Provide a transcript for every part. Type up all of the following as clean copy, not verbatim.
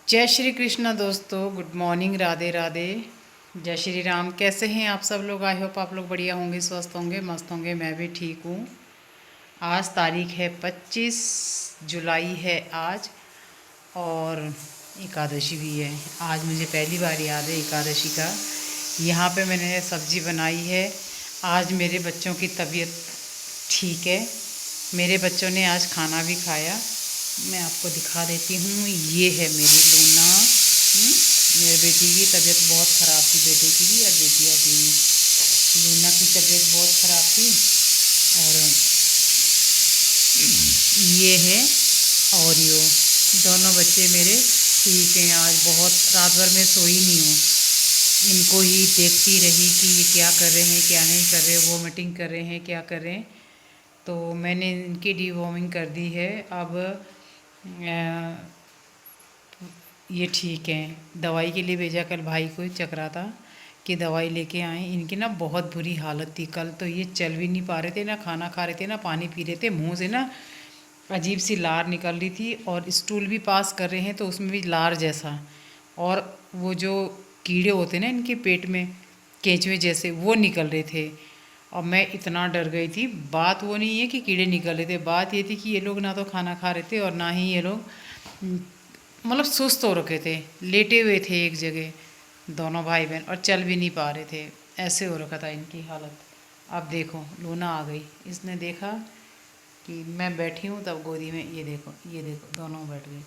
जय श्री कृष्ण दोस्तों, good morning, Radhe Radhe. जय श्री राम। कैसे हैं आप सब लोग? आई होप आप लोग बढ़िया होंगे, स्वस्थ होंगे, मस्त होंगे। मैं भी ठीक हूँ। आज तारीख है 25 जुलाई है आज, और एकादशी भी है। आज मुझे पहली बार याद है एकादशी का। यहाँ पे मैंने सब्ज़ी बनाई है। आज मेरे बच्चों की तबीयत ठीक है। मेरे बच्चों ने आज खाना भी खाया। मैं आपको दिखा देती हूँ। ये है मेरी लूना। मेरे बेटी की तबीयत बहुत ख़राब थी, बेटे की भी और बेटिया की भी। लूना की तबीयत बहुत ख़राब थी। और ये है ओरियो। दोनों बच्चे मेरे ठीक हैं। आज बहुत रात भर में सोई नहीं हूँ। इनको ही देखती रही कि ये क्या कर रहे हैं, क्या नहीं कर रहे, वोमिटिंग कर रहे हैं, क्या कर रहे हैं। तो मैंने इनकी डीवॉर्मिंग कर दी है। अब ये ठीक है। दवाई के लिए भेजा कल भाई को, चकराता कि दवाई लेके आए। इनकी ना बहुत बुरी हालत थी कल। तो ये चल भी नहीं पा रहे थे, ना खाना खा रहे थे, ना पानी पी रहे थे। मुंह से ना अजीब सी लार निकल रही थी, और स्टूल भी पास कर रहे हैं तो उसमें भी लार जैसा। और वो जो कीड़े होते ना इनके पेट में, केंचुए जैसे, वो निकल रहे थे। और मैं इतना डर गई थी। बात वो नहीं है कि कीड़े निकल रहे थे, बात ये थी कि ये लोग ना तो खाना खा रहे थे और ना ही ये लोग मतलब सुस्त हो रखे थे, लेटे हुए थे एक जगह दोनों भाई बहन, और चल भी नहीं पा रहे थे। ऐसे हो रखा था इनकी हालत। अब देखो लूना आ गई। इसने देखा कि मैं बैठी हूँ तब गोदी में, ये देखो, ये देखो, दोनों बैठ गए।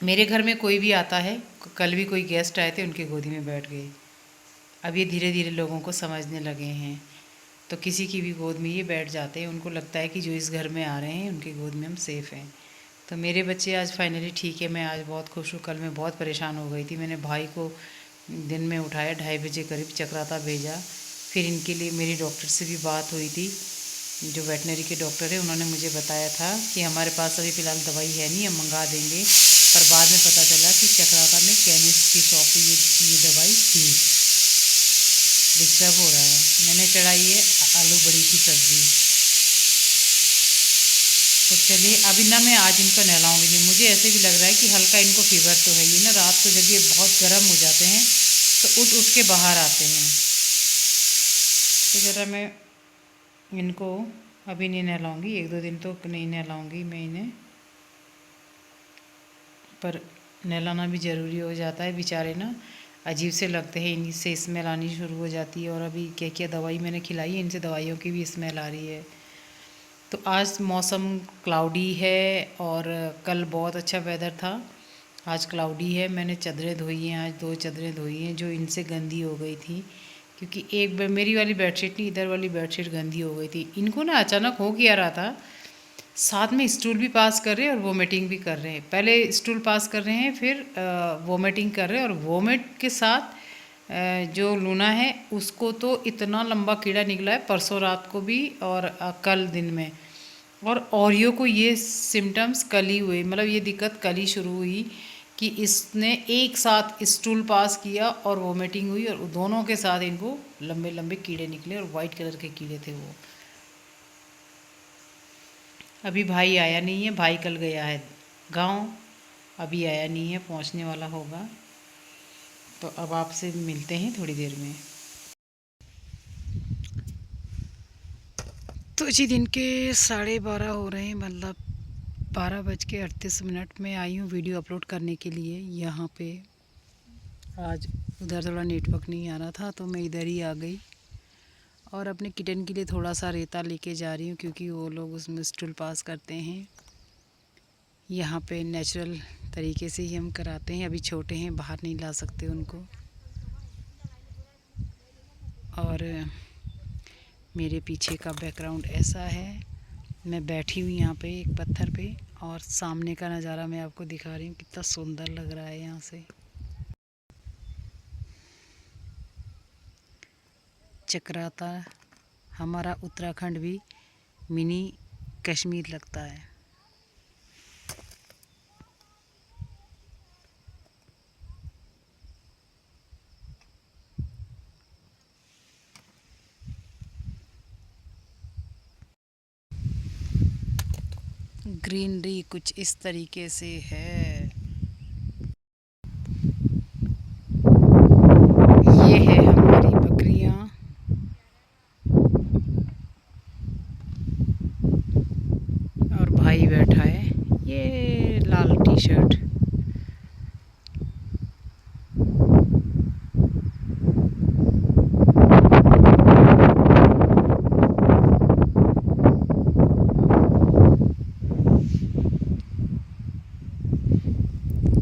मेरे घर में कोई भी आता है, कल भी कोई गेस्ट आए थे, उनके गोदी में बैठ गए। अब ये धीरे धीरे लोगों को समझने लगे हैं, तो किसी की भी गोद में ये बैठ जाते हैं। उनको लगता है कि जो इस घर में आ रहे हैं उनकी गोद में हम सेफ़ हैं। तो मेरे बच्चे आज फाइनली ठीक है। मैं आज बहुत खुश हूँ। कल मैं बहुत परेशान हो गई थी। मैंने भाई को दिन में उठाया, 2:30 बजे करीब चकराता भेजा। फिर इनके लिए मेरी डॉक्टर से भी बात हुई थी, जो वेटनरी के डॉक्टर है। उन्होंने मुझे बताया था कि हमारे पास अभी फ़िलहाल दवाई है नहीं, हम मंगा देंगे। पर बाद में पता चला कि चकराता में केमिस्ट की शॉप पे ये दवाई थी। डिस्टर्ब हो रहा है। मैंने चढ़ाई है आलू बड़ी की सब्ज़ी। तो चलिए, अभी ना मैं आज इनको नहलाऊंगी नहीं। मुझे ऐसे भी लग रहा है कि हल्का इनको फीवर तो है। ये ना रात को जब ये बहुत गर्म हो जाते हैं तो उठ उठ के बाहर आते हैं। तो ज़रा मैं इनको अभी नहीं नहलाऊंगी, 1-2 दिन तो नहीं नहलाऊंगी मैं इन्हें। पर नहलाना भी ज़रूरी हो जाता है। बेचारे ना अजीब से लगते हैं, इनसे स्मेल आनी शुरू हो जाती है। और अभी क्या क्या दवाई मैंने खिलाई है, इनसे दवाइयों की भी स्मेल आ रही है। तो आज मौसम क्लाउडी है, और कल बहुत अच्छा वेदर था। आज क्लाउडी है। मैंने चादरें धोई हैं, आज 2 चादरें धोई हैं जो इनसे गंदी हो गई थी। क्योंकि एक मेरी वाली बेडशीट नहीं, इधर वाली बेडशीट गंदी हो गई थी। इनको ना अचानक हो क्या रहा था, साथ में स्टूल भी पास कर रहे हैं और वोमिटिंग भी कर रहे हैं। पहले स्टूल पास कर रहे हैं, फिर वोमिटिंग कर रहे हैं। और वोमिट के साथ जो लूना है उसको तो इतना लंबा कीड़ा निकला है परसों रात को भी, और कल दिन में। और ओरियो को ये सिम्टम्स कल ही हुए, मतलब ये दिक्कत कल ही शुरू हुई कि इसने एक साथ स्टूल पास किया और वोमिटिंग हुई, और दोनों के साथ इनको लंबे लंबे कीड़े निकले, और वाइट कलर के कीड़े थे वो। अभी भाई आया नहीं है। भाई कल गया है गांव, अभी आया नहीं है, पहुंचने वाला होगा। तो अब आपसे मिलते हैं थोड़ी देर में। तो जी दिन के 12:30 हो रहे हैं, मतलब 12:38 में आई हूँ वीडियो अपलोड करने के लिए यहाँ पे। आज उधर थोड़ा नेटवर्क नहीं आ रहा था तो मैं इधर ही आ गई, और अपने किटन के लिए थोड़ा सा रेता लेके जा रही हूँ, क्योंकि वो लोग उसमें स्टूल पास करते हैं। यहाँ पे नेचुरल तरीके से ही हम कराते हैं। अभी छोटे हैं, बाहर नहीं ला सकते उनको। और मेरे पीछे का बैकग्राउंड ऐसा है। मैं बैठी हुई यहाँ पे एक पत्थर पे, और सामने का नज़ारा मैं आपको दिखा रही हूँ, कितना सुंदर लग रहा है यहाँ से। चकराता हमारा उत्तराखंड भी मिनी कश्मीर लगता है। ग्रीनरी कुछ इस तरीके से है। T shirt.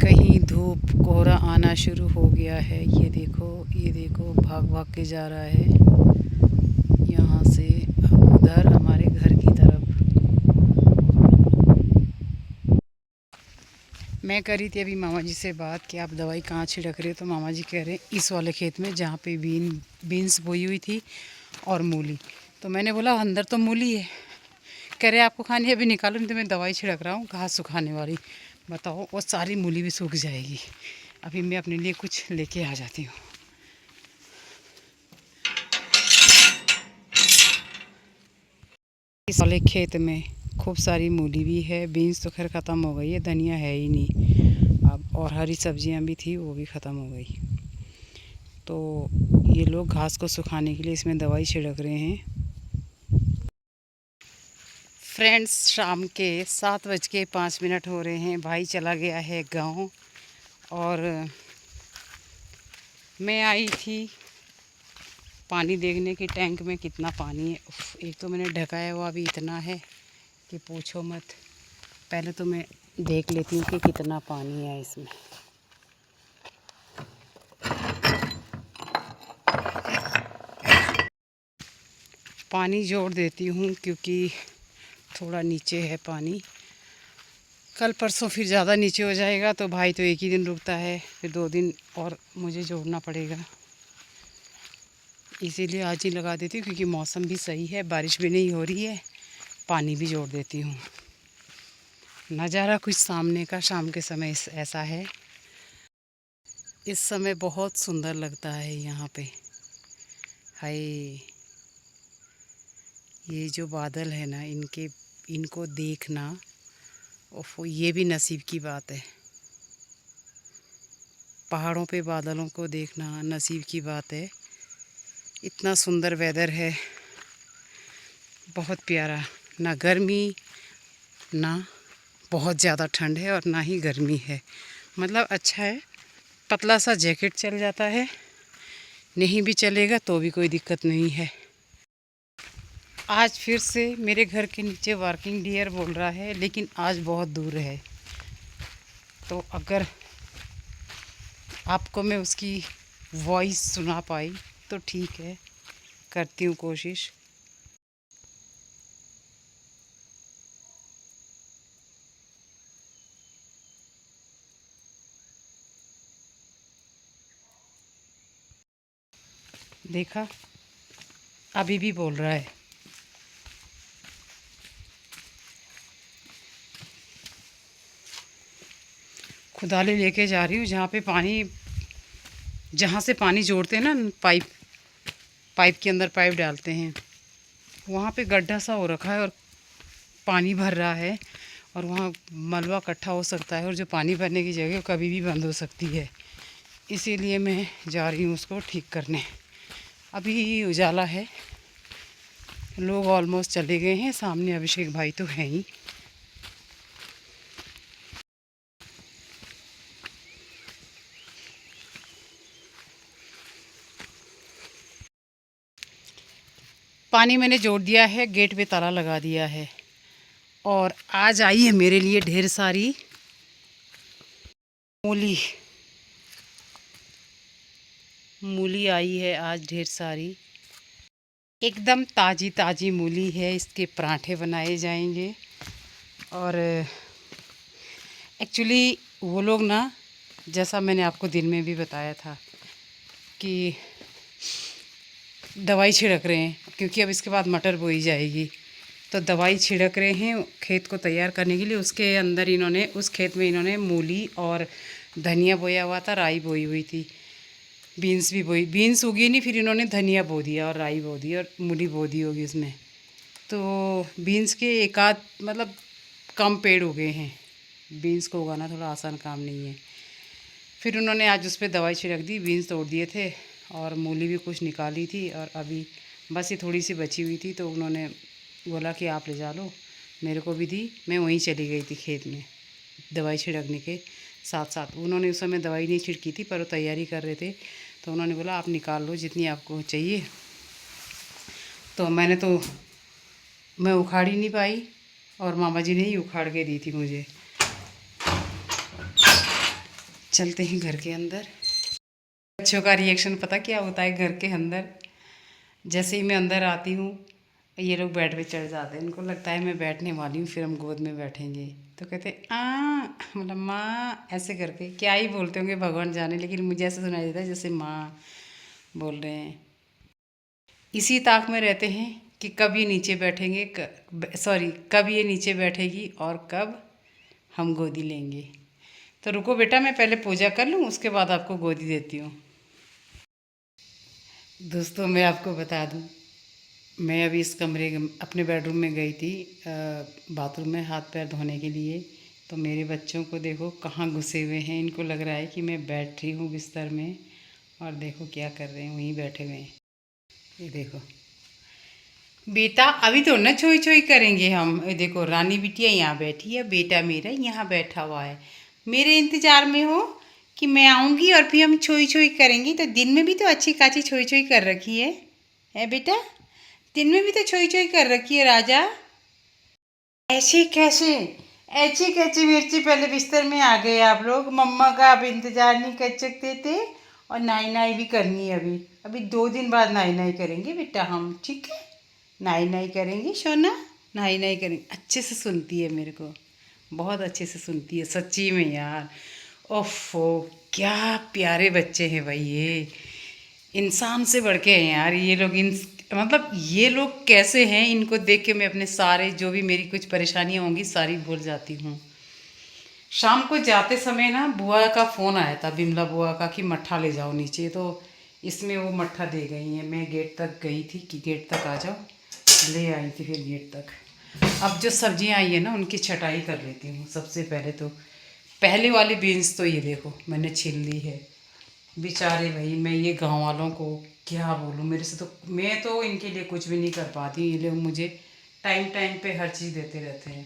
कहीं धूप कोहरा आना शुरू हो गया है। ये देखो भाग भाग के जा रहा है यहाँ से उधर हमारे घर की तरफ। मैं करी थी अभी मामा जी से बात कि आप दवाई कहाँ छिड़क रहे हो, तो मामा जी कह रहे हैं इस वाले खेत में जहाँ पे बीन्स बोई हुई थी और मूली। तो मैंने बोला अंदर तो मूली है। कह रहे आपको खानी है, अभी निकालो, नहीं तो मैं दवाई छिड़क रहा हूँ घास सुखाने वाली। बताओ वो सारी मूली भी सूख जाएगी। अभी मैं अपने लिए कुछ लेके आ जाती हूँ। इस वाले खेत में खूब सारी मूली भी है। बीन्स तो खैर ख़त्म हो गई है, धनिया है ही नहीं अब, और हरी सब्जियां भी थी वो भी ख़त्म हो गई। तो ये लोग घास को सुखाने के लिए इसमें दवाई छिड़क रहे हैं। फ्रेंड्स, शाम के 7:05 हो रहे हैं। भाई चला गया है गांव और मैं आई थी पानी देखने की टैंक में कितना पानी है। एक तो मैंने ढकाया हुआ अभी इतना है कि पूछो मत। पहले तो मैं देख लेती हूँ कि कितना पानी है इसमें। पानी जोड़ देती हूँ क्योंकि थोड़ा नीचे है पानी। कल परसों फिर ज़्यादा नीचे हो जाएगा तो भाई तो एक ही दिन रुकता है, फिर 2 दिन और मुझे जोड़ना पड़ेगा। इसीलिए आज ही लगा देती हूँ क्योंकि मौसम भी सही है, बारिश भी नहीं हो रही है। पानी भी जोड़ देती हूँ। नज़ारा कुछ सामने का शाम के समय ऐसा है। इस समय बहुत सुंदर लगता है यहाँ पे। हाय, ये जो बादल है ना, इनको देखना, ओफो, ये भी नसीब की बात है। पहाड़ों पे बादलों को देखना नसीब की बात है। इतना सुंदर वेदर है, बहुत प्यारा। ना गर्मी ना बहुत ज़्यादा ठंड है और ना ही गर्मी है, मतलब अच्छा है। पतला सा जैकेट चल जाता है, नहीं भी चलेगा तो भी कोई दिक्कत नहीं है। आज फिर से मेरे घर के नीचे वर्किंग डियर बोल रहा है, लेकिन आज बहुत दूर है। तो अगर आपको मैं उसकी वॉइस सुना पाई तो ठीक है, करती हूँ कोशिश। देखा, अभी भी बोल रहा है। खुदाली लेके जा रही हूँ जहाँ से पानी जोड़ते हैं ना, पाइप के अंदर पाइप डालते हैं, वहाँ पे गड्ढा सा हो रखा है और पानी भर रहा है और वहाँ मलबा इकट्ठा हो सकता है और जो पानी भरने की जगह कभी भी बंद हो सकती है। इसीलिए मैं जा रही हूँ उसको ठीक करने। अभी उजाला है, लोग ऑलमोस्ट चले गए हैं। सामने अभिषेक भाई तो हैं ही। पानी मैंने जोड़ दिया है, गेट पे ताला लगा दिया है और आज आई है मेरे लिए ढेर सारी मूली। मूली आई है आज ढेर सारी, एकदम ताज़ी ताज़ी मूली है। इसके पराठे बनाए जाएंगे। और एक्चुअली वो लोग ना, जैसा मैंने आपको दिन में भी बताया था कि दवाई छिड़क रहे हैं, क्योंकि अब इसके बाद मटर बोई जाएगी तो दवाई छिड़क रहे हैं खेत को तैयार करने के लिए। उसके अंदर उस खेत में इन्होंने मूली और धनिया बोया हुआ था, राई बोई हुई थी, बीन्स भी बोई। बीन्स उगी नहीं, फिर इन्होंने धनिया बो दिया और राई बो दी और मूली बो दी होगी उसमें। तो बीन्स के एक आध मतलब कम पेड़ उगे हैं। बीन्स को उगाना थोड़ा आसान काम नहीं है। फिर उन्होंने आज उस पर दवाई छिड़क दी, बीन्स तोड़ दिए थे और मूली भी कुछ निकाली थी और अभी बस ये थोड़ी सी बची हुई थी तो उन्होंने बोला कि आप ले जा लो, मेरे को भी दी। मैं वहीं चली गई थी खेत में दवाई छिड़कने के साथ साथ। उन्होंने उस समय दवाई नहीं छिड़की थी, पर वो तैयारी कर रहे थे, तो उन्होंने बोला आप निकाल लो जितनी आपको चाहिए। तो मैं उखाड़ ही नहीं पाई, और मामा जी ने ही उखाड़ के दी थी मुझे। चलते हैं घर के अंदर। बच्चों का रिएक्शन पता क्या होता है घर के अंदर? जैसे ही मैं अंदर आती हूँ, ये लोग बेड पे चढ़ जाते हैं। इनको लगता है मैं बैठने वाली हूँ, फिर हम गोद में बैठेंगे। तो कहते मतलब माँ, ऐसे करके क्या ही बोलते होंगे भगवान जाने, लेकिन मुझे ऐसे सुनाई देता है जैसे माँ बोल रहे हैं। इसी ताक में रहते हैं कि कब ये नीचे बैठेंगे, कब ये नीचे बैठेगी और कब हम गोदी लेंगे। तो रुको बेटा, मैं पहले पूजा कर लूँ, उसके बाद आपको गोदी देती हूँ। दोस्तों मैं आपको बता दूँ, मैं अभी इस कमरे अपने बेडरूम में गई थी बाथरूम में हाथ पैर धोने के लिए। तो मेरे बच्चों को देखो कहाँ घुसे हुए हैं। इनको लग रहा है कि मैं बैठी हूँ बिस्तर में, और देखो क्या कर रहे हैं, वहीं बैठे हुए हैं। ये देखो बेटा, अभी तो ना छोई छोई करेंगे हम। ये देखो रानी बिटिया यहाँ बैठी है, बेटा मेरा यहाँ बैठा हुआ है, मेरे इंतज़ार में हो कि मैं आऊँगी और फिर हम छोई छोई करेंगे। तो दिन में भी तो अच्छी खासी छोई छोई कर रखी है बेटा, दिन में भी तो छोई छोई कर रखी है राजा। ऐसे कैसे, ऐसी कैसी मिर्ची, पहले बिस्तर में आ गए आप लोग। मम्मा का आप इंतज़ार नहीं कर सकते थे, और नाई नाई भी करनी है अभी। अभी 2 दिन बाद नाई नाई करेंगे बेटा हम, ठीक है? नाई नाई करेंगे सोना, नाई नाई करेंगे। अच्छे से सुनती है मेरे को, बहुत अच्छे से सुनती है सच्ची में यार। ओफो, क्या प्यारे बच्चे हैं भाई ये, इंसान से बढ़ के हैं यार ये लोग। इन मतलब ये लोग कैसे हैं, इनको देख के मैं अपने सारे जो भी मेरी कुछ परेशानियाँ होंगी सारी भूल जाती हूँ। शाम को जाते समय ना बुआ का फ़ोन आया था, बिमला बुआ का, कि मट्ठा ले जाओ नीचे। तो इसमें वो मट्ठा दे गई हैं। मैं गेट तक गई थी कि गेट तक आ जाओ, ले आई थी फिर गेट तक। अब जो सब्जियां आई है ना उनकी छटाई कर लेती हूँ सबसे पहले। तो पहले वाली बीन्स तो ये देखो मैंने छील ली है। बेचारे भाई, मैं ये गांव वालों को क्या बोलूँ, मेरे से तो, मैं तो इनके लिए कुछ भी नहीं कर पाती। ये लोग मुझे टाइम टाइम पे हर चीज़ देते रहते हैं।